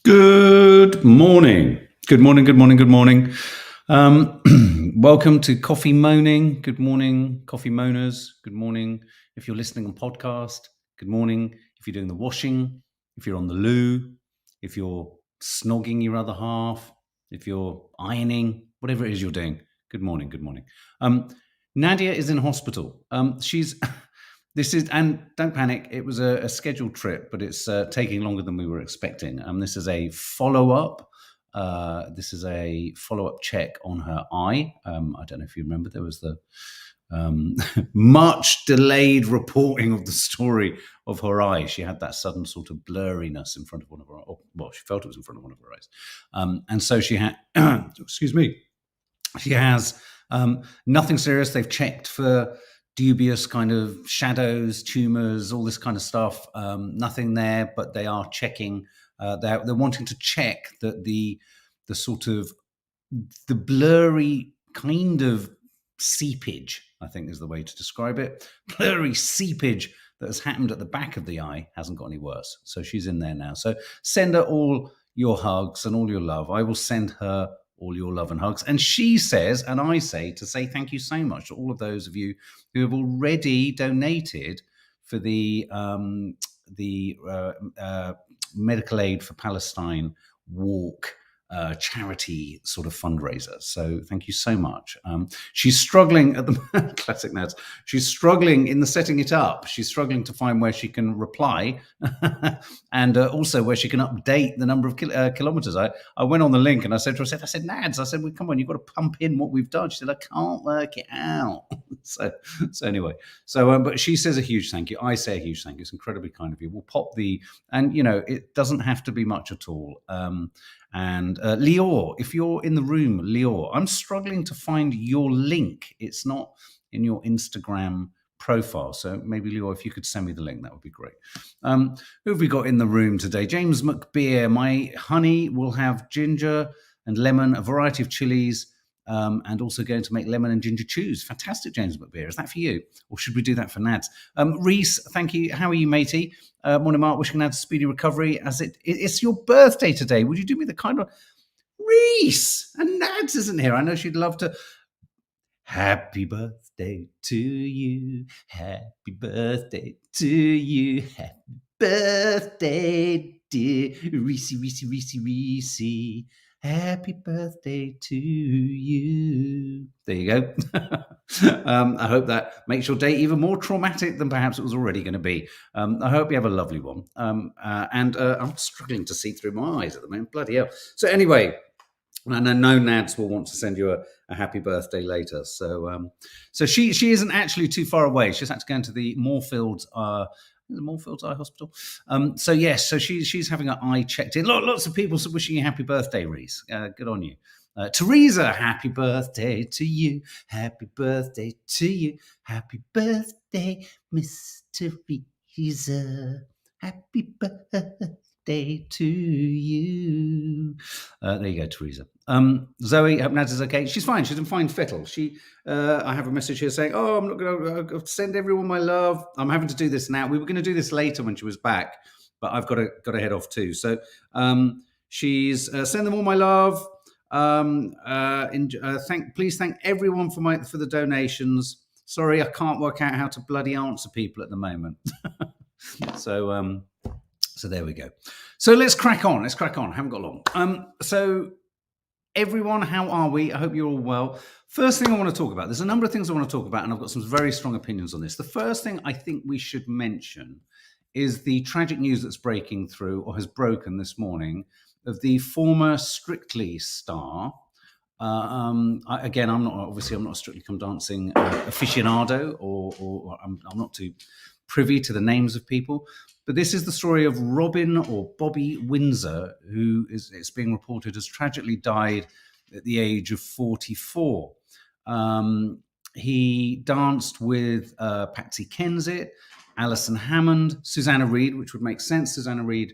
Good morning. Good morning, good morning, good morning. Welcome to Coffee Moaning. Good morning, coffee moaners. Good morning if you're listening on podcast. Good morning if you're doing the washing, if you're on the loo, if you're snogging your other half, if you're ironing, whatever it is you're doing. Good morning, good morning. Nadia is in hospital. And don't panic, it was a scheduled trip, but it's taking longer than we were expecting. This is a follow-up. This is a follow-up check on her eye. I don't know if you remember, there was the much delayed reporting of the story of her eye. She had that sudden sort of blurriness in front of one of her, well, she felt it was in front of one of her eyes. And so she had, excuse me, she has nothing serious. They've checked for dubious kind of shadows, tumors, all this kind of stuff. Nothing there, but they are checking. They're wanting to check that the sort of the blurry kind of seepage, I think is the way to describe it. Blurry seepage that has happened at the back of the eye hasn't got any worse. So she's in there now. So send her all your hugs and all your love. I will send her all your love and hugs. And she says, and I say, to say thank you so much to all of those of you who have already donated for the Medical Aid for Palestine walk charity sort of fundraiser. So thank you so much. She's struggling at the classic Nads. She's struggling in the setting it up. She's struggling to find where she can reply and also where she can update the number of kilometers. I went on the link and I said to her, I said, Nads, I said, well, come on, you've got to pump in what we've done. She said, I can't work it out. so anyway, but she says a huge thank you. I say a huge thank you. It's incredibly kind of you. We'll pop and it doesn't have to be much at all. And Lior, if you're in the room, Lior, I'm struggling to find your link. It's not in your Instagram profile. So maybe, Lior, if you could send me the link, that would be great. Who have we got in the room today? James McBeer. My honey will have ginger and lemon, a variety of chilies, and also going to make lemon and ginger chews. Fantastic, James McBeer. Is that for you? Or should we do that for Nads? Reese, thank you. How are you, matey? Morning, Mark. Wishing Nads a speedy recovery. As it's your birthday today. Would you do me the kind of... Reese! And Nads isn't here. I know she'd love to... Happy birthday to you. Happy birthday to you. Happy birthday, dear Reese, Reese, Reese, Reese. Happy birthday to you. There you go. I hope that makes your day even more traumatic than perhaps it was already going to be. I hope you have a lovely one. And I'm struggling to see through my eyes at the moment. Bloody hell. So anyway, and I know Nads will want to send you a happy birthday later. So she isn't actually too far away. She's had to go into the Moorfields Eye Hospital. So she's having her eye checked in. Lots of people wishing you happy birthday, Reese. Good on you. Teresa, happy birthday to you. Happy birthday to you. Happy birthday, Miss Teresa. Happy birthday to you. There you go, Teresa. Zoe, Nads is okay. She's fine. She's in fine fettle. I have a message here saying, I'm not going to send everyone my love. I'm having to do this now. We were going to do this later when she was back, but I've got to head off too. So she's send them all my love. Please thank everyone for the donations. Sorry, I can't work out how to bloody answer people at the moment. So there we go. So let's crack on. I haven't got long. So everyone, how are we? I hope you're all well. First thing I want to talk about, there's a number of things I want to talk about, and I've got some very strong opinions on this. The first thing I think we should mention is the tragic news that's breaking through, or has broken this morning, of the former Strictly star. I'm not a Strictly Come Dancing aficionado, or I'm not too privy to the names of people. But this is the story of Robin, or Bobby Windsor, who it's being reported has tragically died at the age of 44. He danced with Patsy Kensit, Alison Hammond, Susanna Reid, which would make sense. Susanna Reid,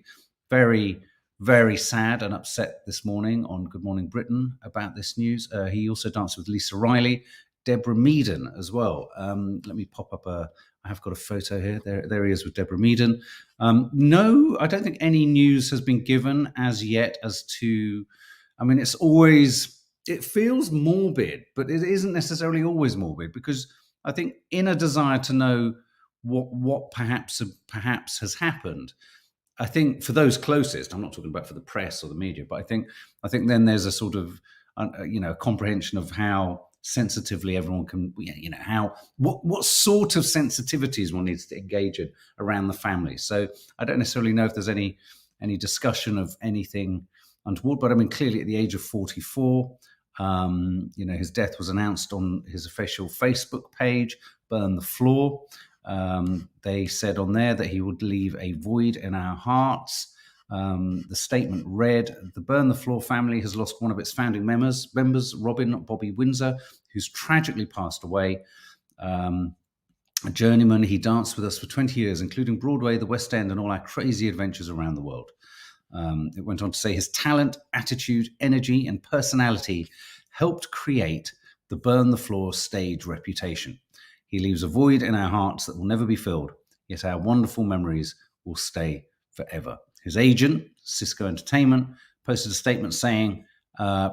very, very sad and upset this morning on Good Morning Britain about this news. He also danced with Lisa Riley, Deborah Meaden as well. Let me pop up I have got a photo here. There he is with Deborah Meaden. No, I don't think any news has been given as yet as to, I mean, it feels morbid, but it isn't necessarily always morbid, because I think in a desire to know what perhaps has happened, I think for those closest, I'm not talking about for the press or the media, but I think then there's a sort of a comprehension of how sensitively everyone can, what sort of sensitivities one needs to engage in around the family. So I don't necessarily know if there's any discussion of anything untoward, but I mean, clearly at the age of 44, his death was announced on his official Facebook page, Burn the Floor. They said on there that he would leave a void in our hearts. The statement read, the Burn the Floor family has lost one of its founding members, Robin Bobby Windsor, who's tragically passed away. A journeyman, he danced with us for 20 years, including Broadway, the West End, and all our crazy adventures around the world. It went on to say his talent, attitude, energy, and personality helped create the Burn the Floor stage reputation. He leaves a void in our hearts that will never be filled, yet our wonderful memories will stay forever. His agent, Cisco Entertainment, posted a statement saying,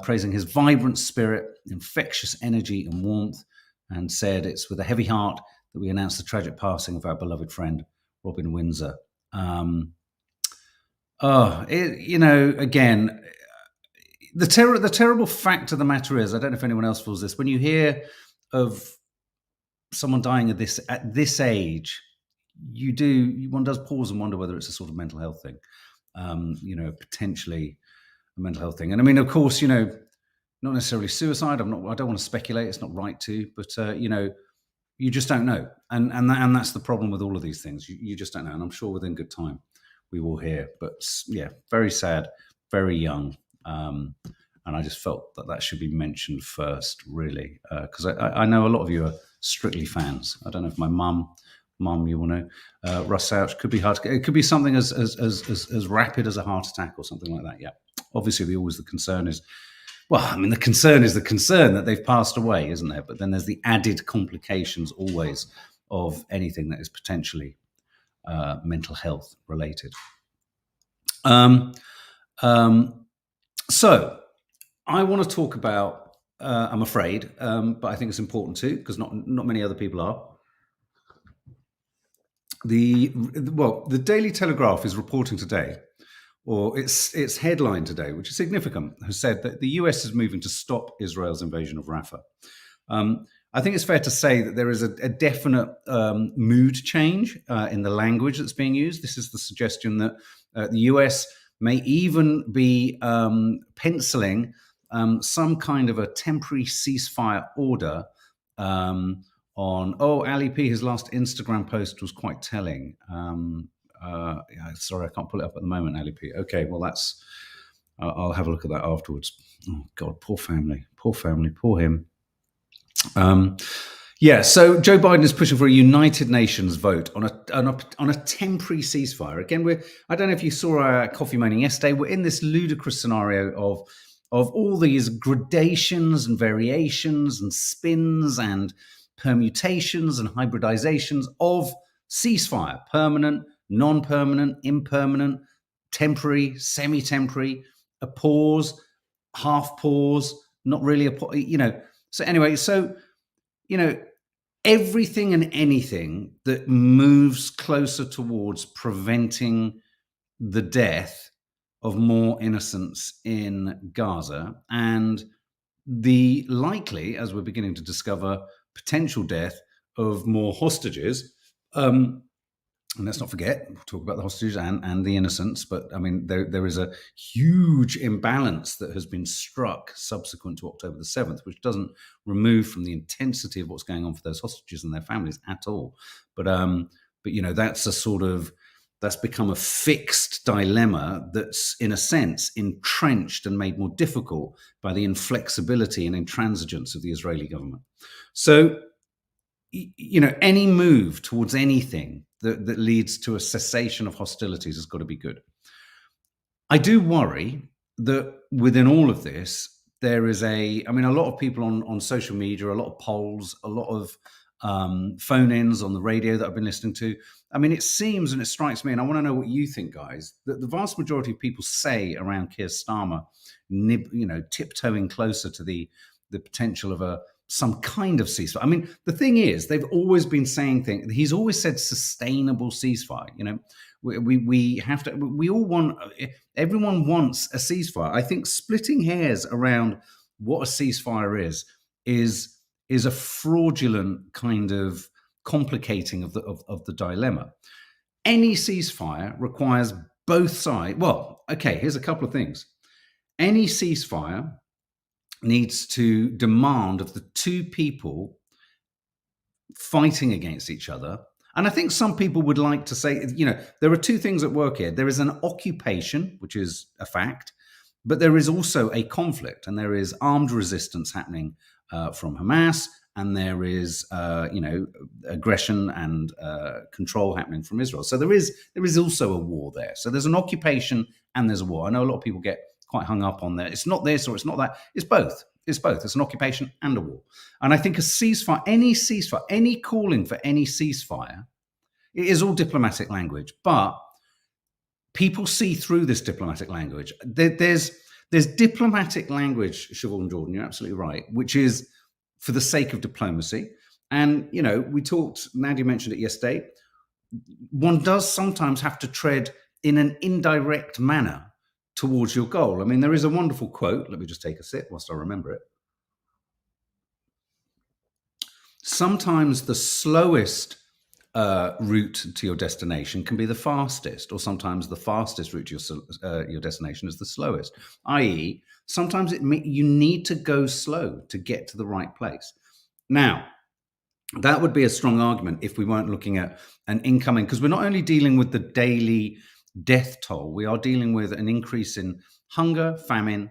praising his vibrant spirit, infectious energy and warmth, and said, it's with a heavy heart that we announce the tragic passing of our beloved friend, Robin Windsor. Again, the terrible fact of the matter is, I don't know if anyone else feels this, when you hear of someone dying at this age, one does pause and wonder whether it's a sort of mental health thing, potentially a mental health thing. And I mean, of course, not necessarily suicide. I don't want to speculate. It's not right to, but you just don't know, and that's the problem with all of these things. You just don't know, and I'm sure within good time we will hear. But yeah, very sad, very young. And I just felt that should be mentioned first, really, because I know a lot of you are strictly fans. I don't know if my mum, you will know, Russ Ouch, could be hard. It could be something as rapid as a heart attack or something like that. Yeah, obviously, the concern is, the concern is the concern that they've passed away, isn't there? But then there's the added complications always of anything that is potentially mental health related. So I want to talk about, I'm afraid, but I think it's important too, because not many other people are. The Daily Telegraph is reporting today, or its headline today, which is significant, has said that the US is moving to stop Israel's invasion of Rafah. I think it's fair to say that there is a definite mood change in the language that's being used. This is the suggestion that the US may even be penciling some kind of a temporary ceasefire order on, Ali P, his last Instagram post was quite telling. Sorry, I can't pull it up at the moment, Ali P. Okay, well, I'll have a look at that afterwards. Oh, God, poor family, poor him. So Joe Biden is pushing for a United Nations vote on a temporary ceasefire. Again, I don't know if you saw our Coffee Morning yesterday. We're in this ludicrous scenario of all these gradations and variations and spins and permutations and hybridizations of ceasefire: permanent, non-permanent, impermanent, temporary, semi-temporary, a pause, half pause, not really a pause. So anyway, everything and anything that moves closer towards preventing the death of more innocents in Gaza and the likely, as we're beginning to discover, potential death of more hostages. And let's not forget, we'll talk about the hostages and the innocents, but I mean, there is a huge imbalance that has been struck subsequent to October the 7th, which doesn't remove from the intensity of what's going on for those hostages and their families at all. But that's become a fixed dilemma that's, in a sense, entrenched and made more difficult by the inflexibility and intransigence of the Israeli government. So, any move towards anything that leads to a cessation of hostilities has got to be good. I do worry that within all of this, there is a lot of people on social media, a lot of polls, a lot of phone-ins on the radio that I've been listening to. I mean, it seems, and it strikes me, and I want to know what you think, guys, that the vast majority of people say around Keir Starmer, tiptoeing closer to the potential of some kind of ceasefire. I mean, the thing is, they've always been saying things. He's always said sustainable ceasefire. We have to. We all want. Everyone wants a ceasefire. I think splitting hairs around what a ceasefire is a fraudulent kind of complicating of the dilemma. Any ceasefire requires both sides. Well, okay, here's a couple of things. Any ceasefire needs to demand of the two people fighting against each other. And I think some people would like to say, there are two things at work here. There is an occupation, which is a fact, but there is also a conflict, and there is armed resistance happening from Hamas, and there is, aggression and control happening from Israel. So there is also a war there. So there's an occupation and there's a war. I know a lot of people get quite hung up on that. It's not this or it's not that. It's both. It's both. It's an occupation and a war. And I think a ceasefire, any calling for any ceasefire, it is all diplomatic language, but people see through this diplomatic language. There's diplomatic language, Siobhan and Jordan, you're absolutely right, which is for the sake of diplomacy. And, we talked, Nadia mentioned it yesterday, one does sometimes have to tread in an indirect manner towards your goal. I mean, there is a wonderful quote. Let me just take a sip whilst I remember it. Sometimes the slowest route to your destination can be the fastest, or sometimes the fastest route to your destination is the slowest. I.e., sometimes you need to go slow to get to the right place. Now, that would be a strong argument if we weren't looking at an incoming, because we're not only dealing with the daily death toll, we are dealing with an increase in hunger, famine,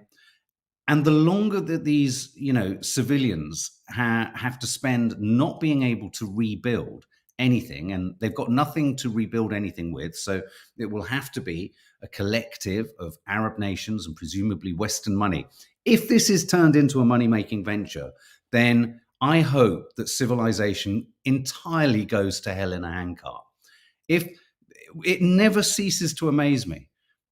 and the longer that these, civilians have to spend not being able to rebuild anything, and they've got nothing to rebuild anything with, so it will have to be a collective of Arab nations and presumably Western money. If this is turned into a money-making venture, then I hope that civilization entirely goes to hell in a handcart. If it never ceases to amaze me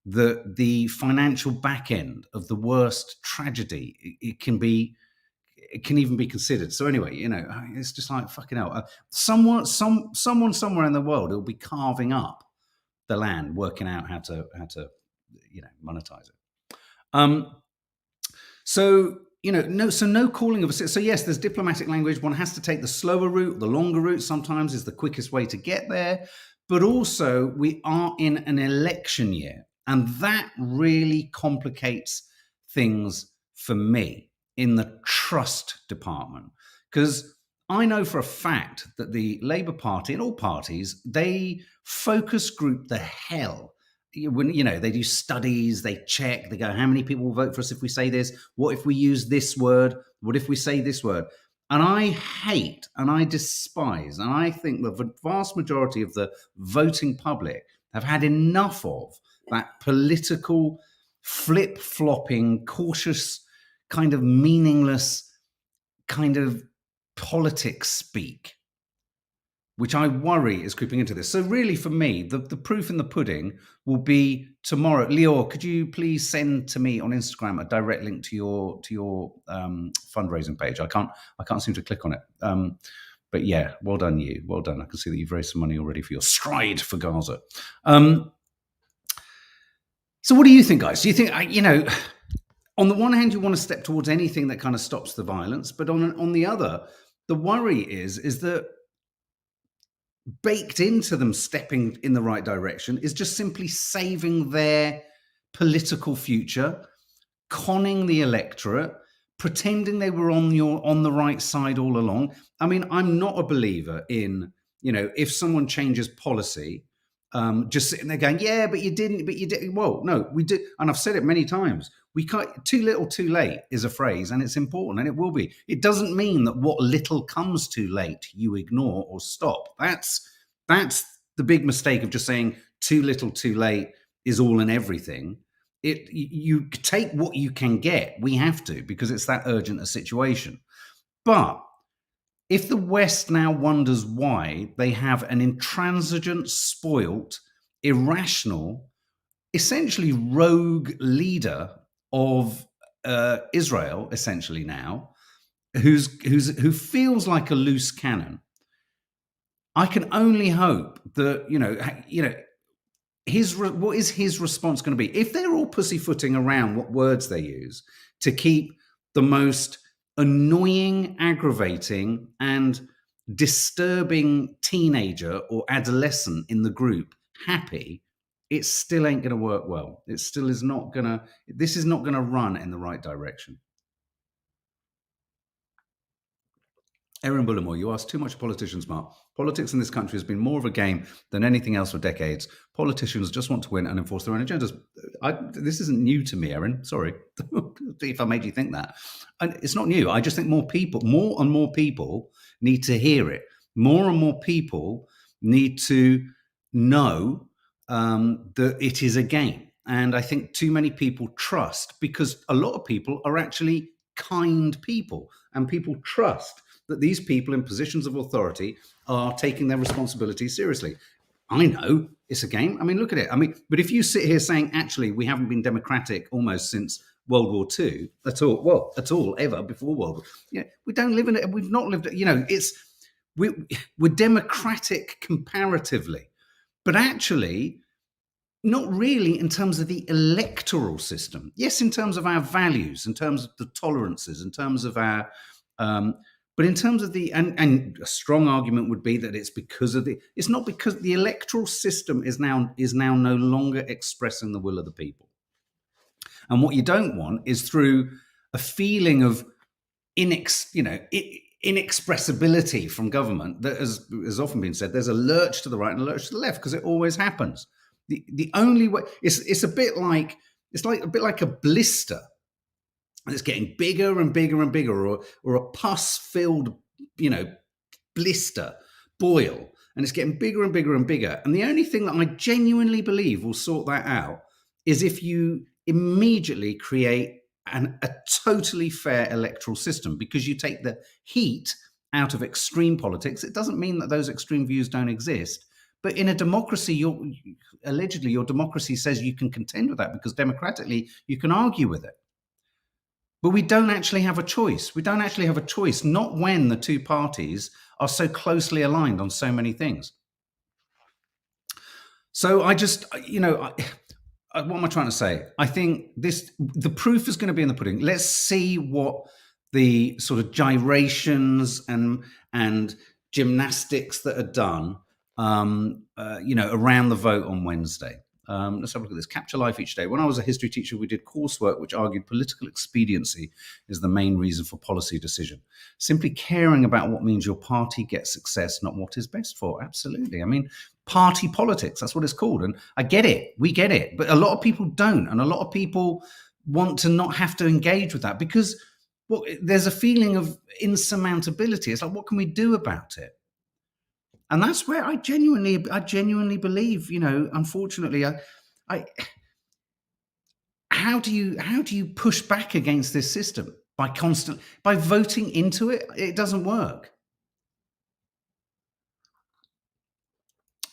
that the financial back end of the worst tragedy, it can even be considered. So anyway, it's just like fucking hell. Someone somewhere in the world will be carving up the land, working out how to monetize it. No calling of a. So yes, there's diplomatic language. One has to take the slower route. The longer route sometimes is the quickest way to get there. But also, we are in an election year, and that really complicates things for me in the trust department, because I know for a fact that the Labour Party and all parties, they focus group the hell. When they do studies, they check, they go, how many people will vote for us if we say this? What if we use this word? What if we say this word? And I hate and I despise, and I think the vast majority of the voting public have had enough of that political flip-flopping, cautious, kind of meaningless kind of politics speak, which I worry is creeping into this. So really, for me, the proof in the pudding will be tomorrow. Lior, could you please send to me on Instagram a direct link to your fundraising page? I can't seem to click on it. But yeah, well done you. Well done. I can see that you've raised some money already for your stride for Gaza. So what do you think, guys? Do you think, on the one hand, you want to step towards anything that kind of stops the violence, but on the other, the worry is that baked into them stepping in the right direction is just simply saving their political future, conning the electorate, pretending they were on the right side all along. I mean, I'm not a believer in, if someone changes policy, just sitting there going, yeah, but you didn't. Well, no, we did. And I've said it many times. We can't, too little, too late is a phrase, and it's important, and it will be. It doesn't mean that what little comes too late, you ignore or stop. That's the big mistake of just saying too little, too late is all and everything. You take what you can get. We have to, because it's that urgent a situation. But if the West now wonders why they have an intransigent, spoilt, irrational, essentially rogue leader of Israel, essentially now, who feels like a loose cannon, I can only hope that what is his response going to be if they're all pussyfooting around what words they use to keep the most annoying, aggravating, and disturbing teenager or adolescent in the group happy. It still ain't going to work well. It still is not going to. This is not going to run in the right direction. Erin Bullimore, you ask too much politicians, Mark. Politics in this country has been more of a game than anything else for decades. Politicians just want to win and enforce their own agendas. This isn't new to me, Erin. Sorry if I made you think that. And it's not new. I just think more and more people need to hear it. More and more people need to know that it is a game. And I think too many people trust, because a lot of people are actually kind people, and people trust that these people in positions of authority are taking their responsibilities seriously. I know it's a game. I mean, look at it. I mean, but if you sit here saying, actually, we haven't been democratic almost since World War II at all, ever before World War, we don't live in it. We've not lived, we're democratic comparatively, but actually not really in terms of the electoral system. Yes, in terms of our values, in terms of the tolerances, in terms of our, but in terms of and a strong argument would be that it's not because the electoral system is now no longer expressing the will of the people. And what you don't want is through a feeling of inexpressibility from government that has often been said, there's a lurch to the right and a lurch to the left, because it always happens. The only way it's a bit like a blister. And it's getting bigger and bigger and bigger, or a pus-filled, blister, boil, and it's getting bigger and bigger and bigger. And the only thing that I genuinely believe will sort that out is if you immediately create a totally fair electoral system, because you take the heat out of extreme politics. It doesn't mean that those extreme views don't exist. But in a democracy, allegedly your democracy says you can contend with that, because democratically you can argue with it. But we don't actually have a choice. We don't actually have a choice, not when the two parties are so closely aligned on so many things. So I just, what am I trying to say? I think the proof is going to be in the pudding. Let's see what the sort of gyrations and gymnastics that are done, around the vote on Wednesday. Let's have a look at this. Capture life each day. When I was a history teacher, we did coursework which argued political expediency is the main reason for policy decision. Simply caring about what means your party gets success, not what is best for. Absolutely. I mean, party politics, that's what it's called. And I get it. We get it. But a lot of people don't. And a lot of people want to not have to engage with that, because there's a feeling of insurmountability. It's like, what can we do about it? And that's where I genuinely believe, unfortunately, how do you push back against this system? By voting into it? It doesn't work.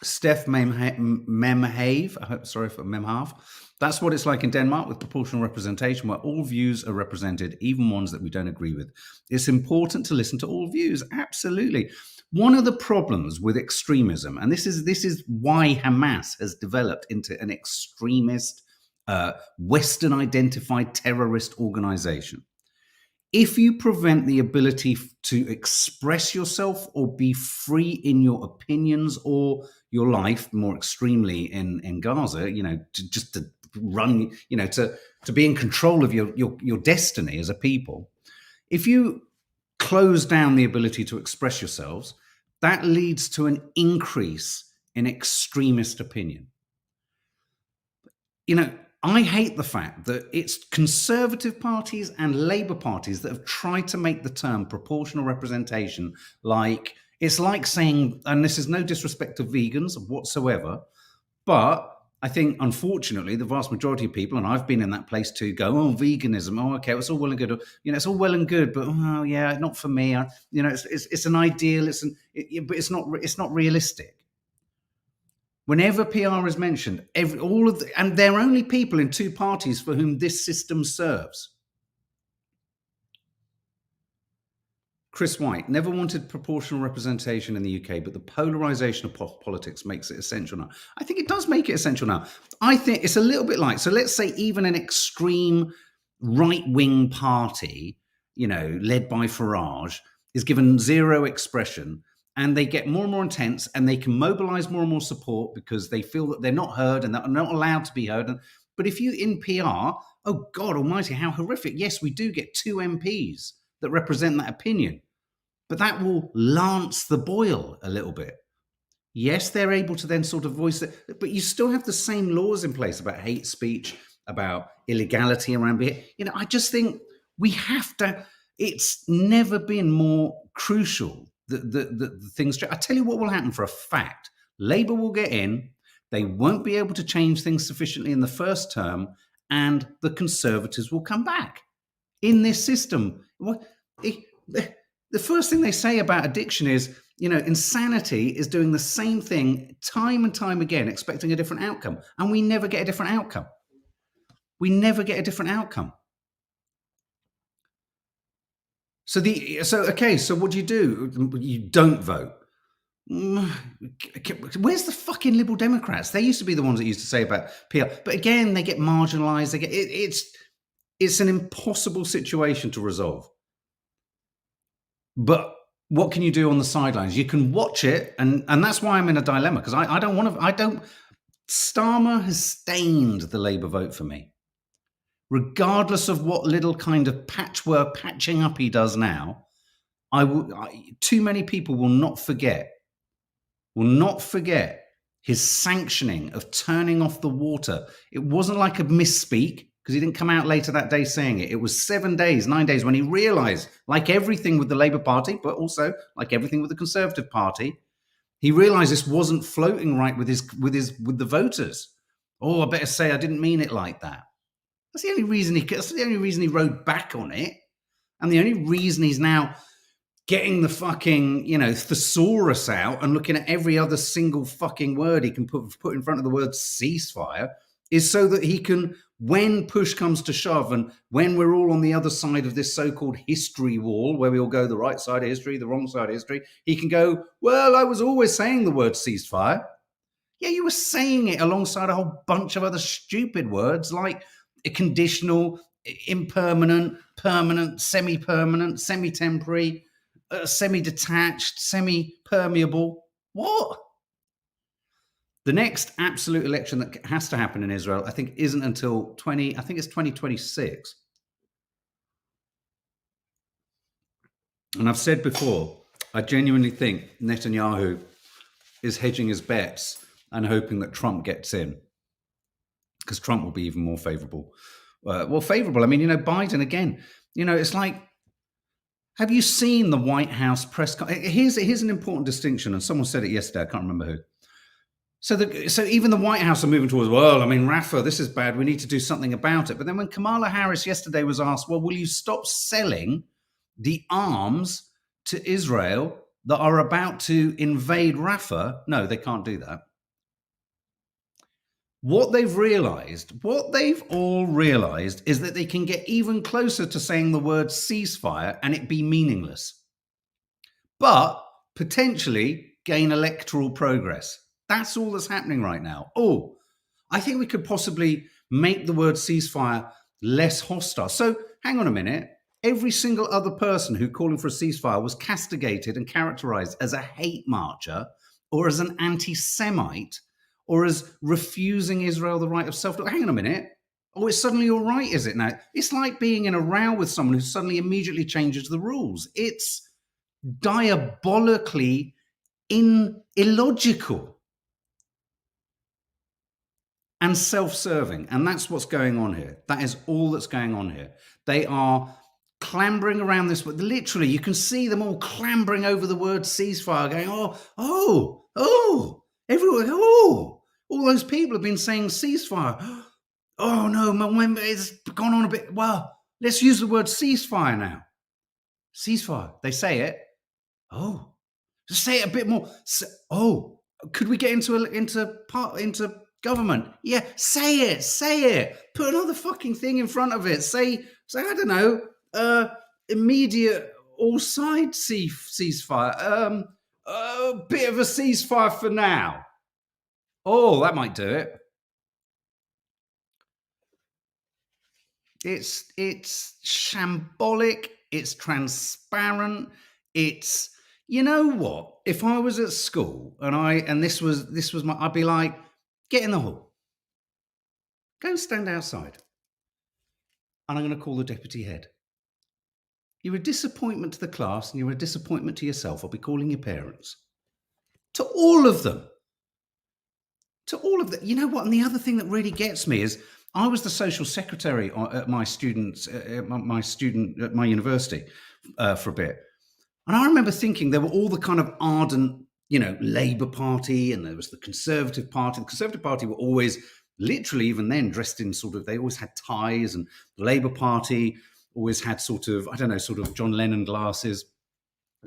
Steph Memhave, sorry for Memhave. That's what it's like in Denmark with proportional representation, where all views are represented, even ones that we don't agree with. It's important to listen to all views. Absolutely. One of the problems with extremism, and this is why Hamas has developed into an extremist, Western-identified terrorist organization. If you prevent the ability to express yourself or be free in your opinions or your life, more extremely in Gaza, to run, to be in control of your destiny as a people, if you close down the ability to express yourselves, that leads to an increase in extremist opinion. I hate the fact that it's conservative parties and Labour parties that have tried to make the term proportional representation it's like saying, and this is no disrespect to vegans whatsoever, but I think, unfortunately, the vast majority of people, and I've been in that place too, go, oh, veganism, oh, okay, it's all well and good. It's all well and good, but oh, yeah, not for me. It's an ideal, but it's not realistic. Whenever PR is mentioned, and they're only people in two parties for whom this system serves. Chris White never wanted proportional representation in the UK, but the polarization of politics makes it essential now. I think it does make it essential now. I think it's a little bit like, so let's say even an extreme right-wing party, led by Farage, is given zero expression, and they get more and more intense, and they can mobilize more and more support because they feel that they're not heard and that are not allowed to be heard. But if you in PR, oh God almighty, how horrific. Yes, we do get 2 MPs that represent that opinion, but that will lance the boil a little bit. Yes, they're able to then sort of voice it, but you still have the same laws in place about hate speech, about illegality around it. I just think we have to, it's never been more crucial that the things, I tell you what will happen for a fact. Labour will get in, they won't be able to change things sufficiently in the first term, and the Conservatives will come back in this system. The first thing they say about addiction is, insanity is doing the same thing time and time again, expecting a different outcome. And we never get a different outcome. We never get a different outcome. So what do? You don't vote. Where's the fucking Liberal Democrats? They used to be the ones that used to say about PR. But again, they get marginalized. It's an impossible situation to resolve. But what can you do on the sidelines? You can watch it, and that's why I'm in a dilemma, because I don't want to. Starmer has stained the Labour vote for me. Regardless of what little kind of patchwork patching up he does now, too many people will not forget his sanctioning of turning off the water. It wasn't like a misspeak, because he didn't come out later that day saying it. It was 9 days, when he realised, like everything with the Labour Party, but also like everything with the Conservative Party, he realised this wasn't floating right with the voters. Oh, I better say I didn't mean it like that. That's the only reason he rode back on it, and the only reason he's now getting the fucking thesaurus out and looking at every other single fucking word he can put in front of the word ceasefire is so that he can, when push comes to shove, and when we're all on the other side of this so-called history wall, where we all go the right side of history, the wrong side of history, he can go, well, I was always saying the word ceasefire. Yeah, you were saying it alongside a whole bunch of other stupid words like conditional, impermanent, permanent, semi-permanent, semi-temporary, semi-detached, semi-permeable. What? The next absolute election that has to happen in Israel, I think, isn't until 2026. And I've said before, I genuinely think Netanyahu is hedging his bets and hoping that Trump gets in, because Trump will be even more favorable. Favorable. I mean, Biden again. It's like, have you seen the White House press? Here's an important distinction, and someone said it yesterday. I can't remember who. So even the White House are moving towards, well, I mean, Rafah, this is bad. We need to do something about it. But then when Kamala Harris yesterday was asked, well, will you stop selling the arms to Israel that are about to invade Rafah? No, they can't do that. What they've all realized is that they can get even closer to saying the word ceasefire and it be meaningless, but potentially gain electoral progress. That's all that's happening right now. Oh, I think we could possibly make the word ceasefire less hostile. So hang on a minute. Every single other person who calling for a ceasefire was castigated and characterized as a hate marcher or as an anti-Semite or as refusing Israel the right of self. Hang on a minute. Oh, it's suddenly all right, is it now? It's like being in a row with someone who suddenly immediately changes the rules. It's diabolically illogical and self-serving. And that's what's going on here. That is all that's going on here. They are clambering around this. Literally, you can see them all clambering over the word ceasefire, going, everyone, All those people have been saying ceasefire. Oh no, it's gone on a bit. Well, let's use the word ceasefire now. Ceasefire. They say it. Oh, just say it a bit more. Oh, could we get into government? Yeah, say it. Say it. Put another fucking thing in front of it. Say I don't know. Immediate all side ceasefire. A bit of a ceasefire for now. Oh, that might do it. It's shambolic. It's transparent. It's, you know what? If I was at school and this was my, I'd be like, get in the hall, go and stand outside, and I'm going to call the deputy head. You're a disappointment to the class, and you're a disappointment to yourself. I'll be calling your parents. To all of them. To all of them. You know what? And the other thing that really gets me is I was the social secretary at my university for a bit. And I remember thinking there were all the kind of ardent, Labour Party, and there was the Conservative Party. The Conservative Party were always, literally even then, dressed in they always had ties, and the Labour Party always had sort of John Lennon glasses.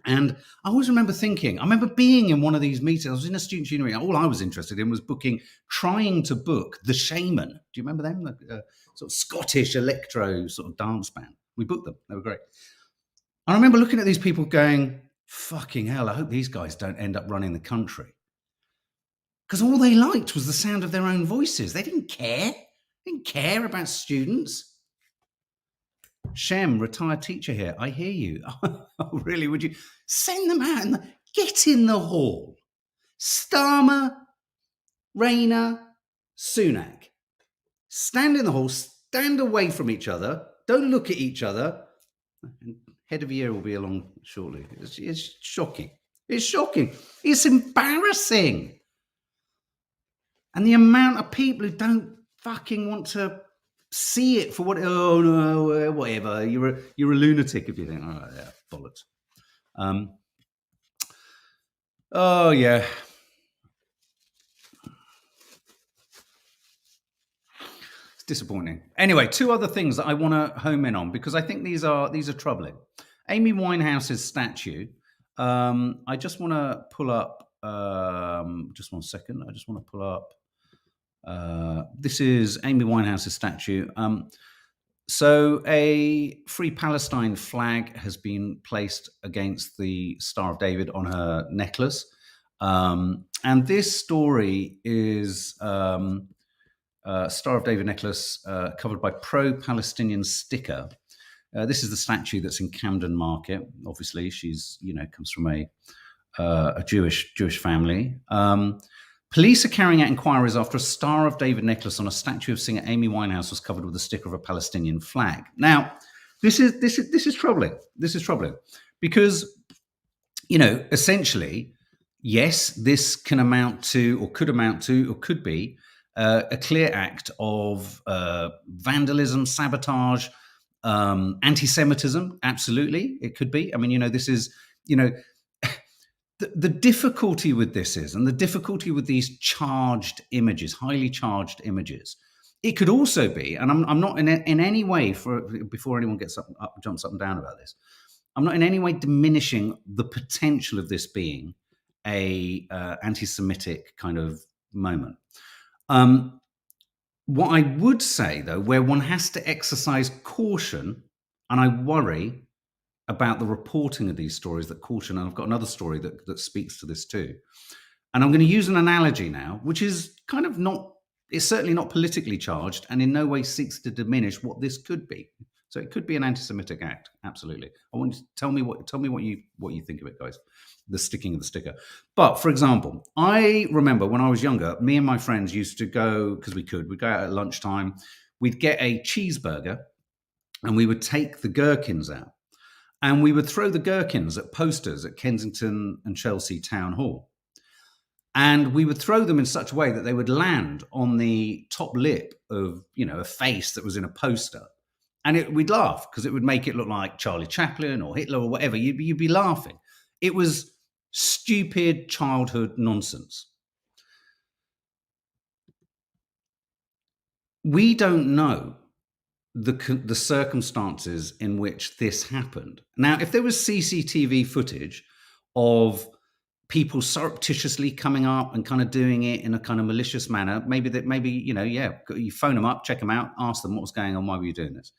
And I always remember thinking, I remember being in one of these meetings. I was in a student union. All I was interested in was trying to book The Shaman. Do you remember them? The sort of Scottish electro sort of dance band. We booked them. They were great. I remember looking at these people going, fucking hell, I hope these guys don't end up running the country. Because all they liked was the sound of their own voices. They didn't care. They didn't care about students. Shem, retired teacher here. I hear you. Oh, really? Would you send them out and get in the hall? Starmer, Rayner, Sunak. Stand in the hall, stand away from each other, don't look at each other. Head of year will be along shortly. It's shocking. It's shocking. It's embarrassing. And the amount of people who don't fucking want to see it for what. Oh no, whatever. You're a lunatic if you think. Oh yeah, bollocks. Oh yeah. It's disappointing. Anyway, two other things that I want to home in on, because I think these are troubling. Amy Winehouse's statue. I just want to pull up. Just 1 second. I just want to pull up. This is Amy Winehouse's statue. So a Free Palestine flag has been placed against the Star of David on her necklace. And this story is Star of David necklace covered by pro-Palestinian sticker. This is the statue that's in Camden Market. Obviously, she's comes from a Jewish family. Police are carrying out inquiries after a Star of David necklace on a statue of singer Amy Winehouse was covered with a sticker of a Palestinian flag. Now, this is troubling. This is troubling because, essentially, yes, this can amount to, or could be a clear act of vandalism, sabotage, anti-Semitism. Absolutely, it could be. I mean, this is, The difficulty with this is, and the difficulty with these charged images, highly charged images, it could also be, and I'm not in any way, before anyone jumps up and down about this, I'm not in any way diminishing the potential of this being a anti-Semitic kind of moment. What I would say, though, where one has to exercise caution, and I worry about the reporting of these stories, that caution, and I've got another story that speaks to this too. And I'm going to use an analogy now, which is kind of it's certainly not politically charged and in no way seeks to diminish what this could be. So it could be an anti-Semitic act, absolutely. I want you to tell me what you think of it, guys, the sticking of the sticker. But for example, I remember when I was younger, me and my friends used to go, because we'd go out at lunchtime, we'd get a cheeseburger and we would take the gherkins out. And we would throw the gherkins at posters at Kensington and Chelsea Town Hall. And we would throw them in such a way that they would land on the top lip of, a face that was in a poster. And we'd laugh because it would make it look like Charlie Chaplin or Hitler or whatever. You'd be laughing. It was stupid childhood nonsense. we don't know the circumstances in which this happened. Now, if there was CCTV footage of people surreptitiously coming up and kind of doing it in a kind of malicious manner, maybe you phone them up, check them out, ask them what was going on, why were you doing this?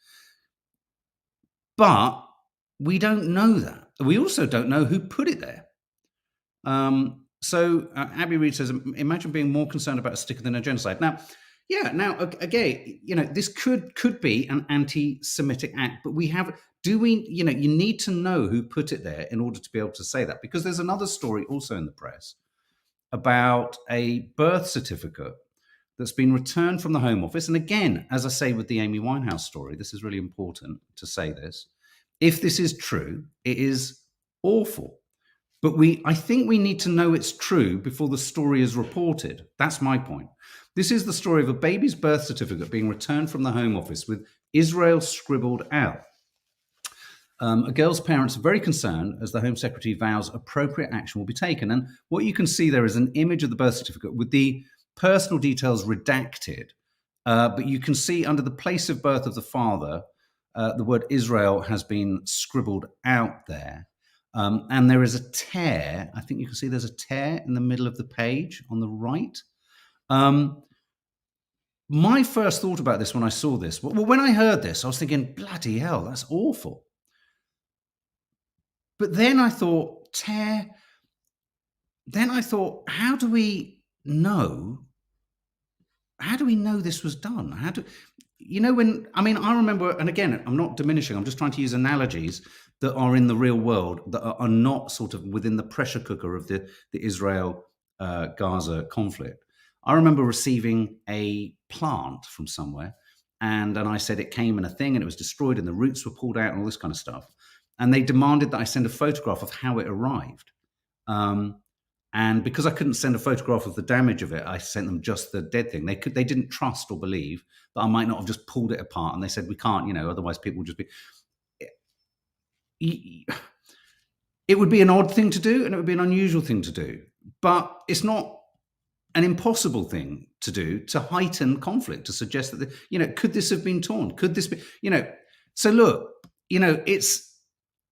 But we don't know that. We also don't know who put it there. Abby Reed says, imagine being more concerned about a sticker than a genocide. Now, again, this could be an anti-Semitic act, but you need to know who put it there in order to be able to say that, because there's another story also in the press about a birth certificate that's been returned from the Home Office. And again, as I say with the Amy Winehouse story, this is really important to say this. If this is true, it is awful. But I think we need to know it's true before the story is reported. That's my point. This is the story of a baby's birth certificate being returned from the Home Office with Israel scribbled out. A girl's parents are very concerned as the Home Secretary vows appropriate action will be taken. And what you can see there is an image of the birth certificate with the personal details redacted. But you can see under the place of birth of the father, the word Israel has been scribbled out there. And there is a tear. I think you can see there's a tear in the middle of the page on the right. My first thought about this when I saw this, well, when I heard this, I was thinking, bloody hell, that's awful. But then I thought, how do we know this was done? I remember, and again, I'm not diminishing, I'm just trying to use analogies that are in the real world, that are not sort of within the pressure cooker of the Israel-Gaza conflict. I remember receiving a plant from somewhere, and I said it came in a thing and it was destroyed and the roots were pulled out and all this kind of stuff. And they demanded that I send a photograph of how it arrived. And because I couldn't send a photograph of the damage of it, I sent them just the dead thing. They didn't trust or believe that I might not have just pulled it apart. And they said, we can't, otherwise people will just be... It would be an odd thing to do and it would be an unusual thing to do. But it's not an impossible thing to do to heighten conflict, to suggest that, could this have been torn? Could this be, So look,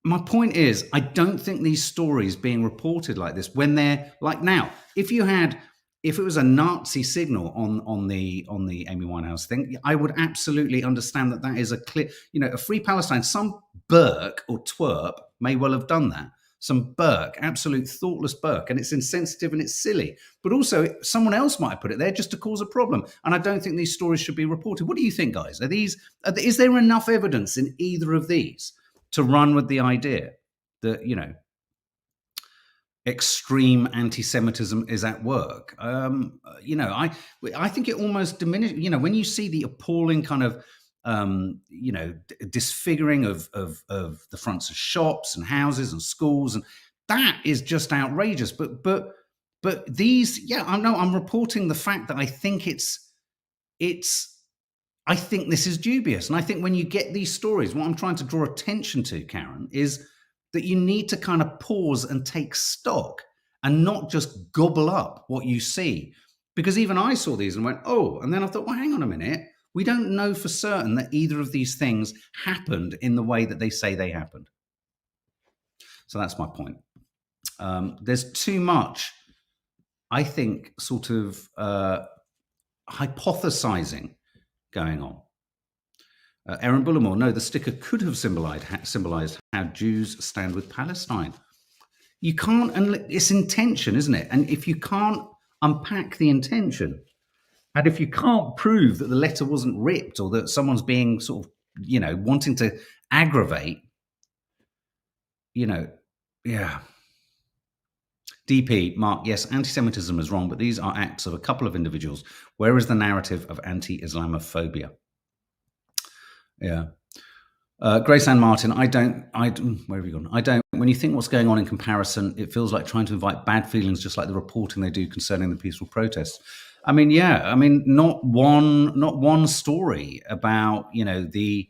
my point is, I don't think these stories being reported like this, when they're like now, if it was a Nazi signal on the Amy Winehouse thing, I would absolutely understand that is a clear, a free Palestine. Some Burke or twerp may well have done that. Some Burke, absolute thoughtless Burke, and it's insensitive and it's silly. But also, someone else might have put it there just to cause a problem. And I don't think these stories should be reported. What do you think, guys? Is there enough evidence in either of these to run with the idea that, extreme anti-Semitism is at work? I think it almost diminishes, when you see the appalling kind of, disfiguring of the fronts of shops and houses and schools, and that is just outrageous. But these, I'm reporting the fact that I think I think this is dubious. And I think when you get these stories, what I'm trying to draw attention to, Karen, is that you need to kind of pause and take stock and not just gobble up what you see. Because even I saw these and went, oh, and then I thought, well, hang on a minute. We don't know for certain that either of these things happened in the way that they say they happened. So that's my point. There's too much, I think, sort of hypothesizing going on. Erin Bullimore, no, the sticker could have symbolized how Jews stand with Palestine. You can't, and it's intention, isn't it? And if you can't unpack the intention, and if you can't prove that the letter wasn't ripped or that someone's being sort of, wanting to aggravate, yeah. DP, Mark, yes, anti-Semitism is wrong, but these are acts of a couple of individuals. Where is the narrative of anti-Islamophobia? Yeah. Grace Ann Martin, where have you gone? When you think what's going on in comparison, it feels like trying to invite bad feelings, just like the reporting they do concerning the peaceful protests. Not one story about, these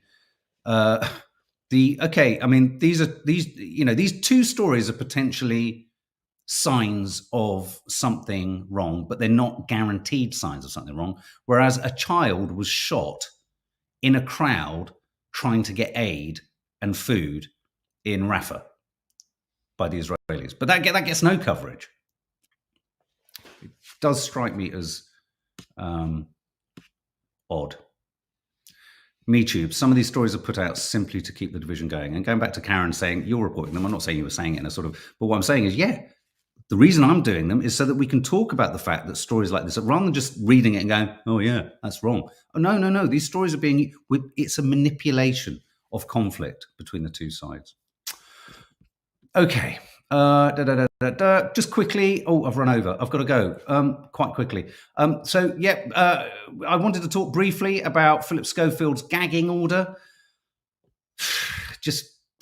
two stories are potentially signs of something wrong, but they're not guaranteed signs of something wrong. Whereas a child was shot in a crowd trying to get aid and food in Rafah by the Israelis. But that gets no coverage. It does strike me as odd. MeTube, some of these stories are put out simply to keep the division going. And going back to Karen saying, you're reporting them, I'm not saying you were saying it in a sort of, but what I'm saying is, yeah, the reason I'm doing them is so that we can talk about the fact that stories like this, rather than just reading it and going, oh yeah, that's wrong. Oh, no. These stories are being, it's a manipulation of conflict between the two sides. Okay. Just quickly. Oh, I've run over. I've got to go quite quickly. I wanted to talk briefly about Philip Schofield's gagging order.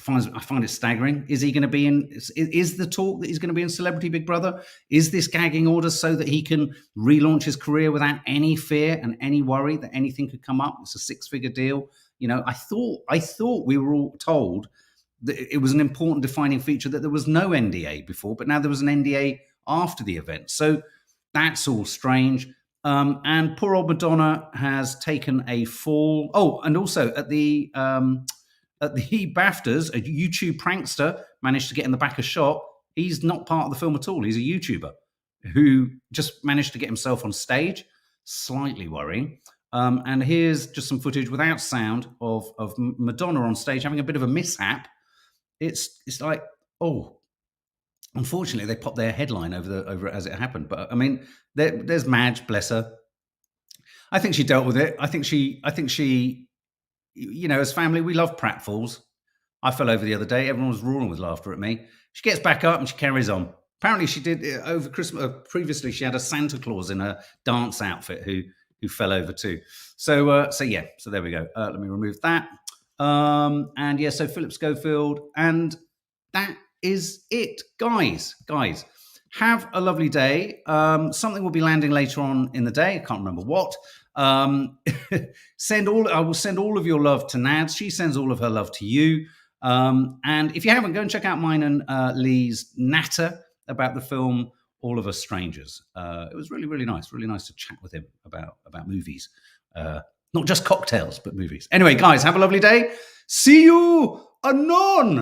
I find it staggering. Is he going to be in? Is the talk that he's going to be in Celebrity Big Brother? Is this gagging order so that he can relaunch his career without any fear and any worry that anything could come up? It's a 6-figure deal. You know, I thought we were all told that it was an important defining feature that there was no NDA before, but now there was an NDA after the event. So that's all strange. And poor old Madonna has taken a fall. Oh, and also at the BAFTAs, a YouTube prankster managed to get in the back of shot. He's not part of the film at all. He's a YouTuber who just managed to get himself on stage. Slightly worrying. And here's just some footage without sound of Madonna on stage having a bit of a mishap. It's like, oh, unfortunately they popped their headline over it as it happened. But I mean, there's Madge, bless her. I think she dealt with it. I think she, you know, as family, we love pratfalls. I fell over the other day. Everyone was roaring with laughter at me. She gets back up and she carries on. Apparently she did over Christmas. Previously, she had a Santa Claus in her dance outfit who fell over too. So there we go. Let me remove that. So Philip Schofield, and that is it, guys. Have a lovely day. Something will be landing later on in the day. I can't remember what. I will send all of your love to Nads. She sends all of her love to you. And if you haven't, go and check out mine and Lee's natter about the film All of Us Strangers. It was really, really nice. Really nice to chat with him about movies. Not just cocktails, but movies. Anyway, guys, have a lovely day. See you anon.